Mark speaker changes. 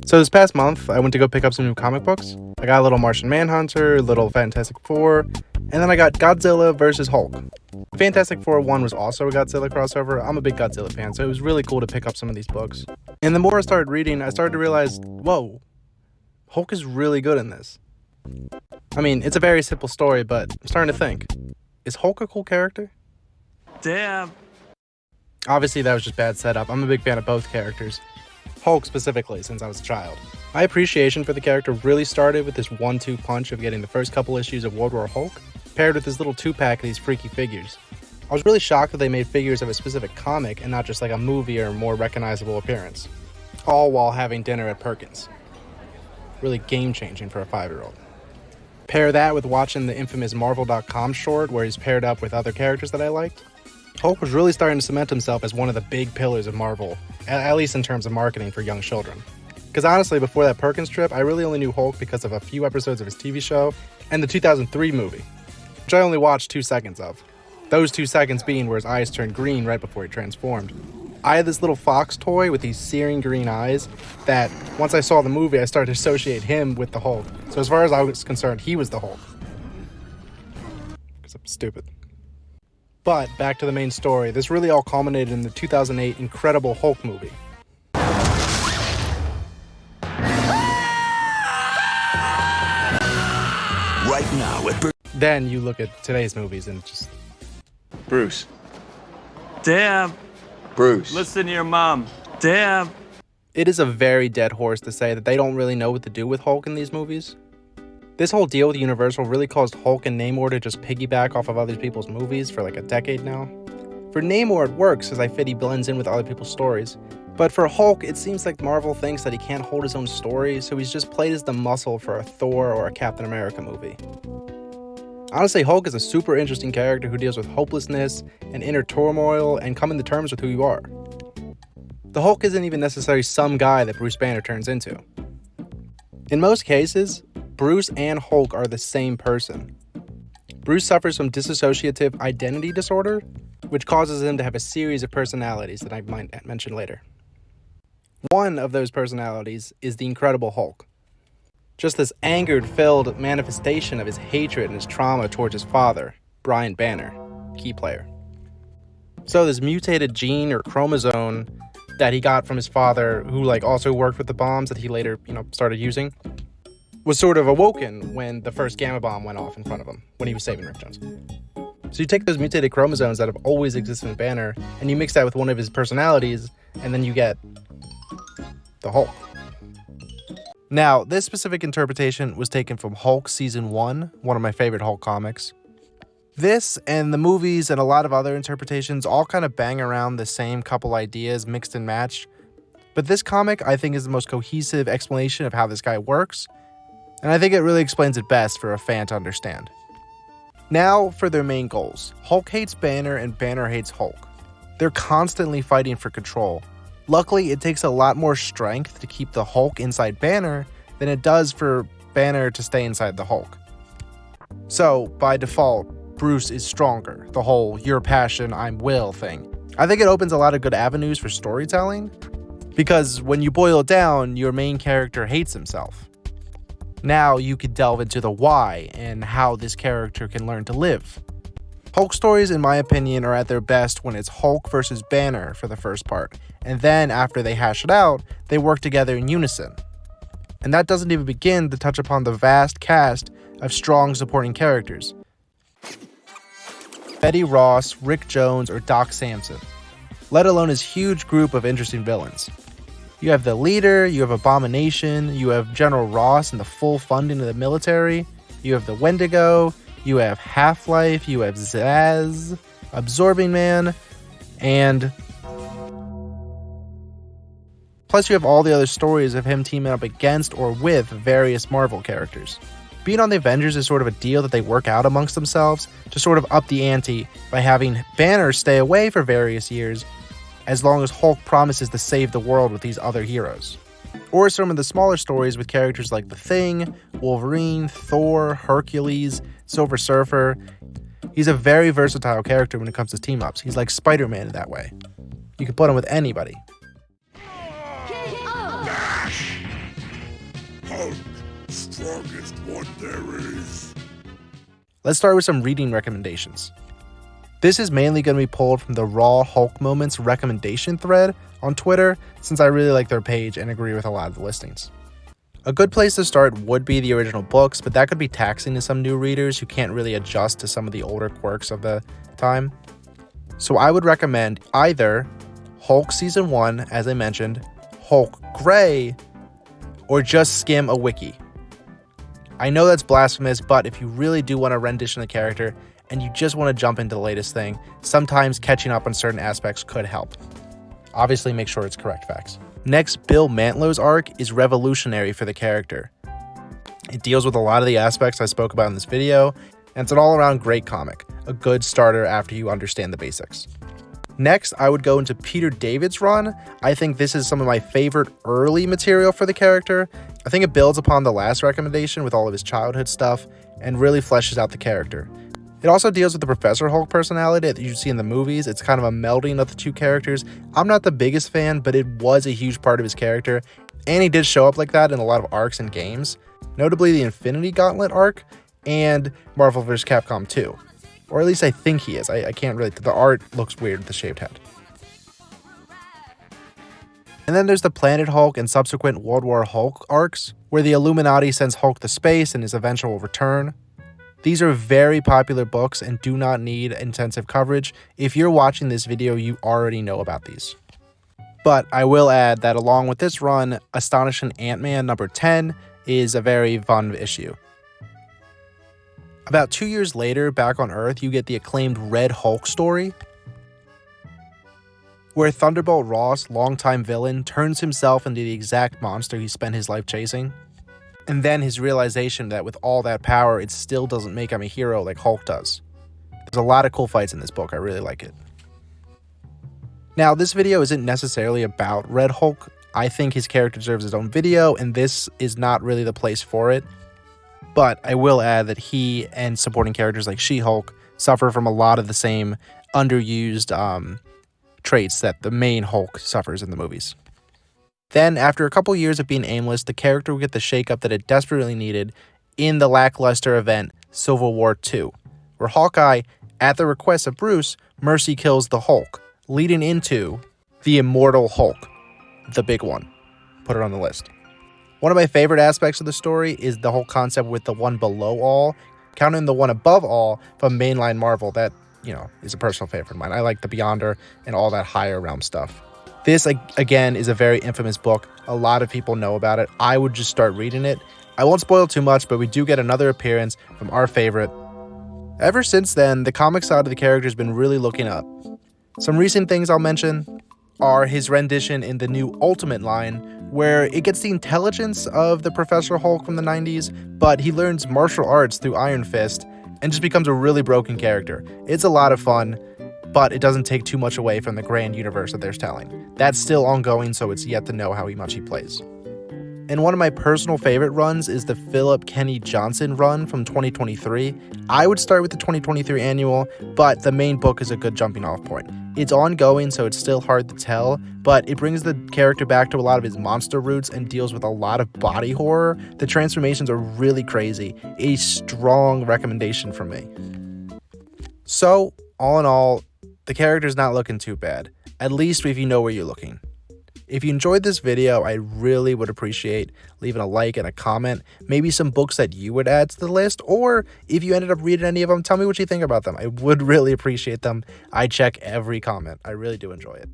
Speaker 1: So this past month, I went to go pick up some new comic books. I got a little Martian Manhunter, a little Fantastic Four, and then I got Godzilla vs. Hulk. Fantastic Four 1 was also a Godzilla crossover. I'm a big Godzilla fan, so it was really cool to pick up some of these books. And the more I started reading, I started to realize, whoa, Hulk is really good in this. I mean, it's a very simple story, but I'm starting to think, is Hulk a cool character?
Speaker 2: Damn.
Speaker 1: Obviously, that was just bad setup. I'm a big fan of both characters. Hulk specifically, since I was a child. My appreciation for the character really started with this 1-2 punch of getting the first couple issues of World War Hulk, paired with this little 2-pack of these freaky figures. I was really shocked that they made figures of a specific comic and not just like a movie or more recognizable appearance. All while having dinner at Perkins. Really game-changing for a 5-year-old. Pair that with watching the infamous Marvel.com short where he's paired up with other characters that I liked. Hulk was really starting to cement himself as one of the big pillars of Marvel, at least in terms of marketing for young children. Because honestly, before that Perkins trip, I really only knew Hulk because of a few episodes of his TV show and the 2003 movie, which I only watched 2 seconds of. Those 2 seconds being where his eyes turned green right before he transformed. I had this little fox toy with these searing green eyes that, once I saw the movie, I started to associate him with the Hulk. So as far as I was concerned, he was the Hulk. Because I'm stupid. But back to the main story, this really all culminated in the 2008 Incredible Hulk movie.
Speaker 3: Right now,
Speaker 1: Then you look at today's movies and just...
Speaker 3: Bruce.
Speaker 2: Damn.
Speaker 3: Bruce.
Speaker 2: Listen to your mom. Damn.
Speaker 1: It is a very dead horse to say that they don't really know what to do with Hulk in these movies. This whole deal with Universal really caused Hulk and Namor to just piggyback off of other people's movies for like a decade now. For Namor, it works as I fit he blends in with other people's stories. But for Hulk, it seems like Marvel thinks that he can't hold his own story, so he's just played as the muscle for a Thor or a Captain America movie. Honestly, Hulk is a super interesting character who deals with hopelessness and inner turmoil and coming to terms with who you are. The Hulk isn't even necessarily some guy that Bruce Banner turns into. In most cases, Bruce and Hulk are the same person. Bruce suffers from dissociative identity disorder, which causes him to have a series of personalities that I might mention later. One of those personalities is the Incredible Hulk. Just this angered-filled manifestation of his hatred and his trauma towards his father, Brian Banner, key player. So this mutated gene or chromosome that he got from his father, who also worked with the bombs that he later, started using, was sort of awoken when the first gamma bomb went off in front of him, when he was saving Rick Jones. So you take those mutated chromosomes that have always existed in Banner, and you mix that with one of his personalities, and then you get the Hulk. Now, this specific interpretation was taken from Hulk Season 1, one of my favorite Hulk comics. This and the movies and a lot of other interpretations all kind of bang around the same couple ideas mixed and matched, but this comic I think is the most cohesive explanation of how this guy works, and I think it really explains it best for a fan to understand. Now for their main goals. Hulk hates Banner and Banner hates Hulk. They're constantly fighting for control. Luckily, it takes a lot more strength to keep the Hulk inside Banner than it does for Banner to stay inside the Hulk. So, by default, Bruce is stronger, the whole your passion, I'm will thing. I think it opens a lot of good avenues for storytelling, because when you boil it down, your main character hates himself. Now you could delve into the why and how this character can learn to live. Hulk stories, in my opinion, are at their best when it's Hulk versus Banner for the first part, and then after they hash it out, they work together in unison. And that doesn't even begin to touch upon the vast cast of strong supporting characters. Betty Ross, Rick Jones, or Doc Samson, let alone his huge group of interesting villains. You have the leader, you have Abomination, you have General Ross and the full funding of the military, you have the Wendigo, you have Half-Life, you have Zaz, Absorbing Man, and plus you have all the other stories of him teaming up against or with various Marvel characters. Being on the Avengers is sort of a deal that they work out amongst themselves to sort of up the ante by having Banner stay away for various years, as long as Hulk promises to save the world with these other heroes. Or some of the smaller stories with characters like The Thing, Wolverine, Thor, Hercules, Silver Surfer. He's a very versatile character when it comes to team-ups. He's like Spider-Man in that way. You can put him with anybody.
Speaker 4: strongest one there is.
Speaker 1: Let's start with some reading recommendations. This is mainly going to be pulled from the Raw Hulk Moments recommendation thread on Twitter, since I really like their page and agree with a lot of the listings. A good place to start would be the original books, but that could be taxing to some new readers who can't really adjust to some of the older quirks of the time. So I would recommend either Hulk Season 1, as I mentioned, Hulk Gray, or just skim a wiki. I know that's blasphemous, but if you really do want a rendition of the character and you just want to jump into the latest thing, sometimes catching up on certain aspects could help. Obviously, make sure it's correct facts. Next, Bill Mantlow's arc is revolutionary for the character. It deals with a lot of the aspects I spoke about in this video, and it's an all-around great comic, a good starter after you understand the basics. Next, I would go into Peter David's run. I think this is some of my favorite early material for the character. I think it builds upon the last recommendation with all of his childhood stuff and really fleshes out the character. It also deals with the Professor Hulk personality that you see in the movies. It's kind of a melding of the two characters. I'm not the biggest fan, but it was a huge part of his character, and he did show up like that in a lot of arcs and games, notably the Infinity Gauntlet arc and Marvel vs. Capcom 2. Or at least I think he is. I can't really... The art looks weird with the shaved head. And then there's the Planet Hulk and subsequent World War Hulk arcs, where the Illuminati sends Hulk to space and his eventual return. These are very popular books and do not need intensive coverage. If you're watching this video, you already know about these. But I will add that along with this run, Astonishing Ant-Man number 10 is a very fun issue. About 2 years later, back on Earth, you get the acclaimed Red Hulk story, where Thunderbolt Ross, longtime villain, turns himself into the exact monster he spent his life chasing. And then his realization that with all that power, it still doesn't make him a hero like Hulk does. There's a lot of cool fights in this book. I really like it. Now, this video isn't necessarily about Red Hulk. I think his character deserves his own video, and this is not really the place for it. But I will add that he and supporting characters like She-Hulk suffer from a lot of the same underused traits that the main Hulk suffers in the movies. Then, after a couple years of being aimless, the character will get the shakeup that it desperately needed in the lackluster event Civil War II, where Hawkeye, at the request of Bruce, mercy kills the Hulk, leading into the Immortal Hulk, the big one. Put it on the list. One of my favorite aspects of the story is the whole concept with the one below all, counting the one above all from mainline Marvel. That, is a personal favorite of mine. I like the Beyonder and all that higher realm stuff. This, again, is a very infamous book. A lot of people know about it. I would just start reading it. I won't spoil too much, but we do get another appearance from our favorite. Ever since then, the comic side of the character has been really looking up. Some recent things I'll mention are his rendition in the new Ultimate line, where it gets the intelligence of the Professor Hulk from the 90s, but he learns martial arts through Iron Fist and just becomes a really broken character. It's a lot of fun, but it doesn't take too much away from the grand universe that they're telling. That's still ongoing, so it's yet to know how much he plays. And one of my personal favorite runs is the Philip Kenny Johnson run from 2023. I would start with the 2023 annual, but the main book is a good jumping off point. It's ongoing, so it's still hard to tell, but it brings the character back to a lot of his monster roots and deals with a lot of body horror. The transformations are really crazy. A strong recommendation from me. So, all in all, the character's not looking too bad, at least if you know where you're looking. If you enjoyed this video, I really would appreciate leaving a like and a comment, maybe some books that you would add to the list, or if you ended up reading any of them, tell me what you think about them. I would really appreciate them. I check every comment. I really do enjoy it.